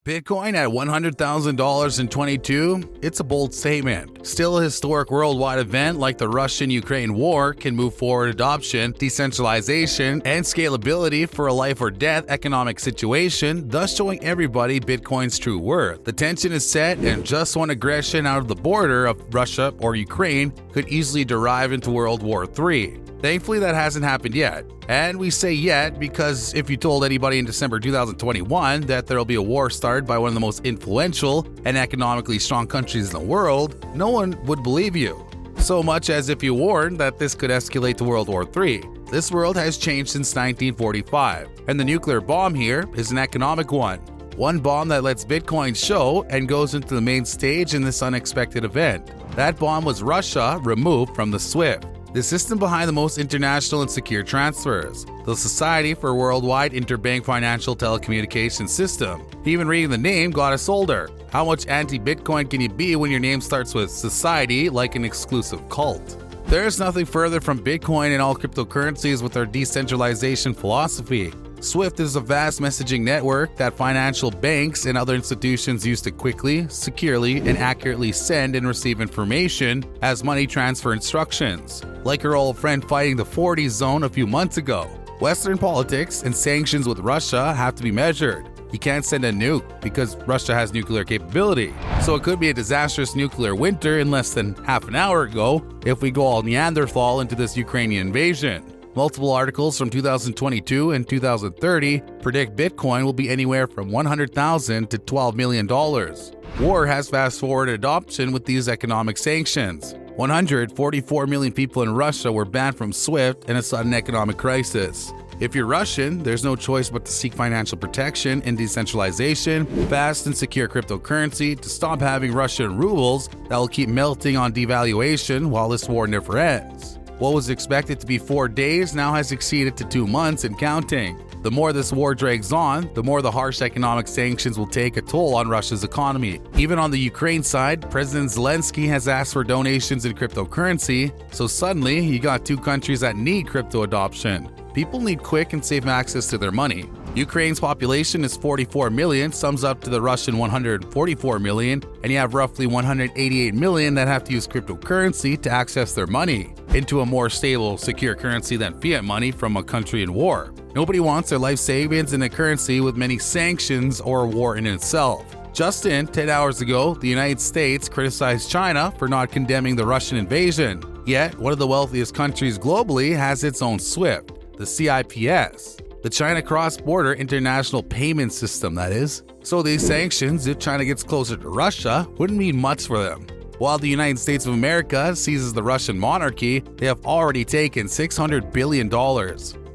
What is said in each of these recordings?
Bitcoin at $100,000 in 22, it's a bold statement. Still a historic worldwide event like the Russian-Ukraine war can move forward adoption, decentralization, and scalability for a life or death economic situation, thus showing everybody Bitcoin's true worth. The tension is set, and just one aggression out of the border of Russia or Ukraine could easily derive into World War III. Thankfully, that hasn't happened yet. And we say yet because if you told anybody in December 2021 that there'll be a war started by one of the most influential and economically strong countries in the world, no one would believe you. So much as if you warned that this could escalate to World War III. This world has changed since 1945, and the nuclear bomb here is an economic one. One bomb that lets Bitcoin show and goes into the main stage in this unexpected event. That bomb was Russia removed from the SWIFT, the system behind the most international and secure transfers, the Society for Worldwide Interbank Financial Telecommunications System. Even reading the name got us older. How much anti-Bitcoin can you be when your name starts with society like an exclusive cult? There is nothing further from Bitcoin and all cryptocurrencies with their decentralization philosophy. SWIFT is a vast messaging network that financial banks and other institutions use to quickly, securely, and accurately send and receive information as money transfer instructions. Like our old friend fighting the 40 zone a few months ago, Western politics and sanctions with Russia have to be measured. You can't send a nuke because Russia has nuclear capability. So it could be a disastrous nuclear winter in less than half an hour ago if we go all Neanderthal into this Ukrainian invasion. Multiple articles from 2022 and 2030 predict Bitcoin will be anywhere from $100,000 to $12 million. War has fast-forwarded adoption with these economic sanctions. 144 million people in Russia were banned from SWIFT in a sudden economic crisis. If you're Russian, there's no choice but to seek financial protection and decentralization, fast and secure cryptocurrency to stop having Russian rubles that will keep melting on devaluation while this war never ends. What was expected to be 4 days now has exceeded to 2 months and counting. The more this war drags on, the more the harsh economic sanctions will take a toll on Russia's economy. Even on the Ukraine side, President Zelensky has asked for donations in cryptocurrency, so suddenly you got 2 countries that need crypto adoption. People need quick and safe access to their money. Ukraine's population is 44 million, sums up to the Russian 144 million, and you have roughly 188 million that have to use cryptocurrency to access their money into a more stable, secure currency than fiat money from a country in war. Nobody wants their life savings in a currency with many sanctions or a war in itself. Just 10 hours ago, the United States criticized China for not condemning the Russian invasion. Yet, one of the wealthiest countries globally has its own SWIFT, the CIPS. The China Cross-Border International Payment System, that is. So these sanctions, if China gets closer to Russia, wouldn't mean much for them. While the United States of America seizes the Russian monarchy, they have already taken $600 billion.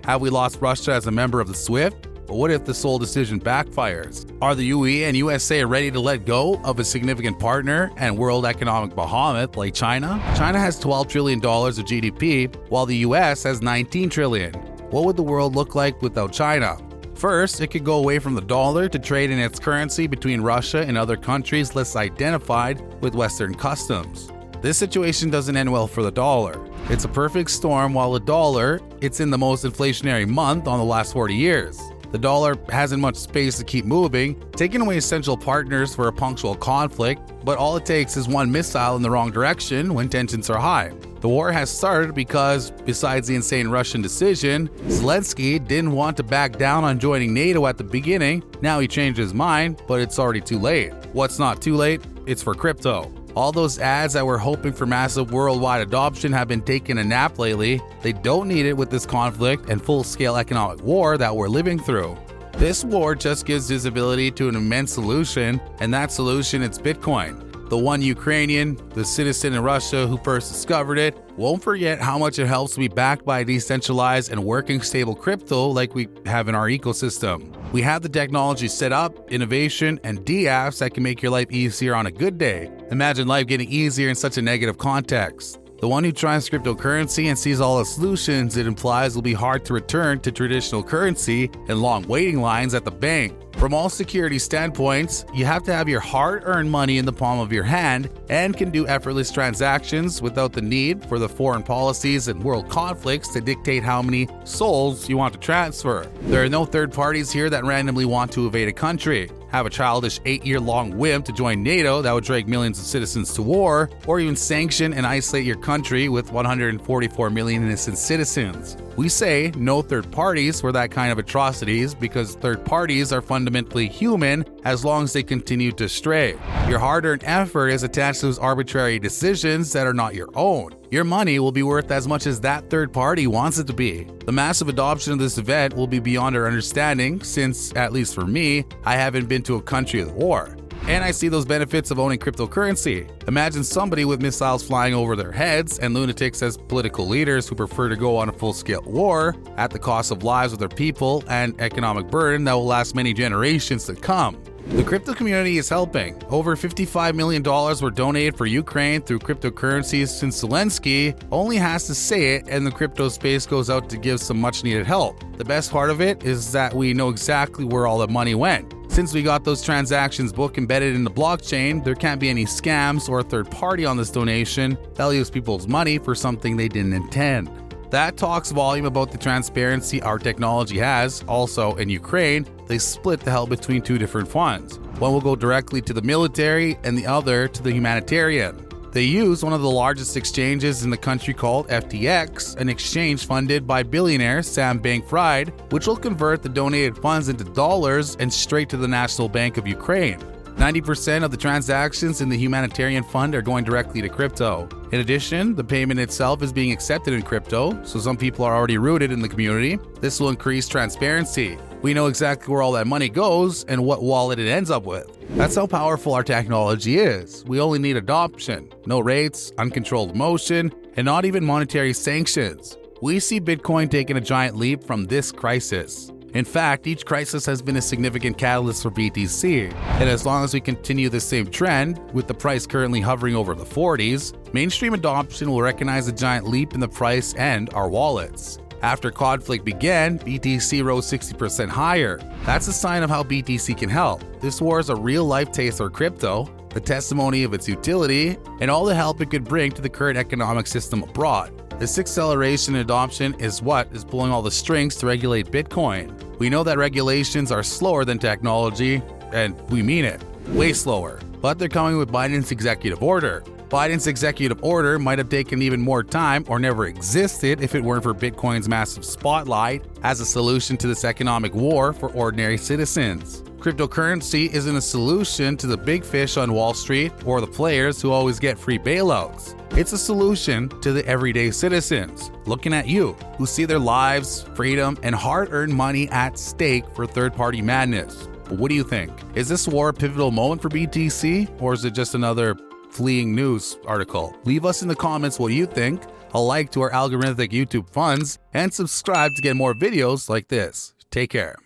Have we lost Russia as a member of the SWIFT? But what if the sole decision backfires? Are the UE and USA ready to let go of a significant partner and world economic behemoth like China? China has $12 trillion of GDP, while the US has $19 trillion. What would the world look like without China? First, it could go away from the dollar to trade in its currency between Russia and other countries less identified with Western customs. This situation doesn't end well for the dollar. It's a perfect storm while the dollar, it's in the most inflationary month on the last 40 years. The dollar hasn't much space to keep moving, taking away essential partners for a punctual conflict, but all it takes is one missile in the wrong direction when tensions are high. The war has started because, besides the insane Russian decision, Zelensky didn't want to back down on joining NATO at the beginning. Now he changed his mind, but it's already too late. What's not too late? It's for crypto. All those ads that were hoping for massive worldwide adoption have been taking a nap lately. They don't need it with this conflict and full-scale economic war that we're living through. This war just gives visibility to an immense solution, and that solution is Bitcoin. The one Ukrainian, the citizen in Russia who first discovered it, won't forget how much it helps to be backed by a decentralized and working stable crypto like we have in our ecosystem. We have the technology set up, innovation, and apps that can make your life easier on a good day. Imagine life getting easier in such a negative context. The one who tries cryptocurrency and sees all the solutions it implies will be hard to return to traditional currency and long waiting lines at the bank. From all security standpoints, you have to have your hard-earned money in the palm of your hand and can do effortless transactions without the need for the foreign policies and world conflicts to dictate how many souls you want to transfer. There are no third parties here that randomly want to invade a country. have a childish 8-year-long whim to join NATO that would drag millions of citizens to war, or even sanction and isolate your country with 144 million innocent citizens. We say no third parties for that kind of atrocities because third parties are fundamentally human as long as they continue to stray. Your hard-earned effort is attached to those arbitrary decisions that are not your own. Your money will be worth as much as that third party wants it to be. The massive adoption of this event will be beyond our understanding since, at least for me, I haven't been to a country with war. And I see those benefits of owning cryptocurrency. Imagine somebody with missiles flying over their heads and lunatics as political leaders who prefer to go on a full-scale war at the cost of lives of their people and economic burden that will last many generations to come. The crypto community is helping. Over $55 million were donated for Ukraine through cryptocurrencies since Zelensky only has to say it and the crypto space goes out to give some much needed help. The best part of it is that we know exactly where all the money went. Since we got those transactions book embedded in the blockchain, there can't be any scams or a third party on this donation that'll use people's money for something they didn't intend. That talks volume about the transparency our technology has. Also, in Ukraine, they split the help between two different funds. One will go directly to the military and the other to the humanitarian. They use one of the largest exchanges in the country called FTX, an exchange funded by billionaire Sam Bankman-Fried, which will convert the donated funds into dollars and straight to the National Bank of Ukraine. 90% of the transactions in the humanitarian fund are going directly to crypto. In addition, the payment itself is being accepted in crypto, so some people are already rooted in the community. This will increase transparency. We know exactly where all that money goes and what wallet it ends up with. That's how powerful our technology is. We only need adoption, no rates, uncontrolled motion, and not even monetary sanctions. We see Bitcoin taking a giant leap from this crisis. In fact, each crisis has been a significant catalyst for BTC, and as long as we continue the same trend, with the price currently hovering over the 40s, mainstream adoption will recognize a giant leap in the price and our wallets. After conflict began, BTC rose 60% higher. That's a sign of how BTC can help. This war is a real-life taste for crypto, the testimony of its utility, and all the help it could bring to the current economic system abroad. This acceleration in adoption is what is pulling all the strings to regulate Bitcoin. We know that regulations are slower than technology, and we mean it, way slower. But they're coming with Biden's executive order. Biden's executive order might have taken even more time or never existed if it weren't for Bitcoin's massive spotlight as a solution to this economic war for ordinary citizens. Cryptocurrency isn't a solution to the big fish on Wall Street or the players who always get free bailouts. It's a solution to the everyday citizens, looking at you, who see their lives, freedom, and hard-earned money at stake for third-party madness. But what do you think? Is this war a pivotal moment for BTC, or is it just another fleeing news article? Leave us in the comments what you think, a like to our algorithmic YouTube funds, and subscribe to get more videos like this. Take care.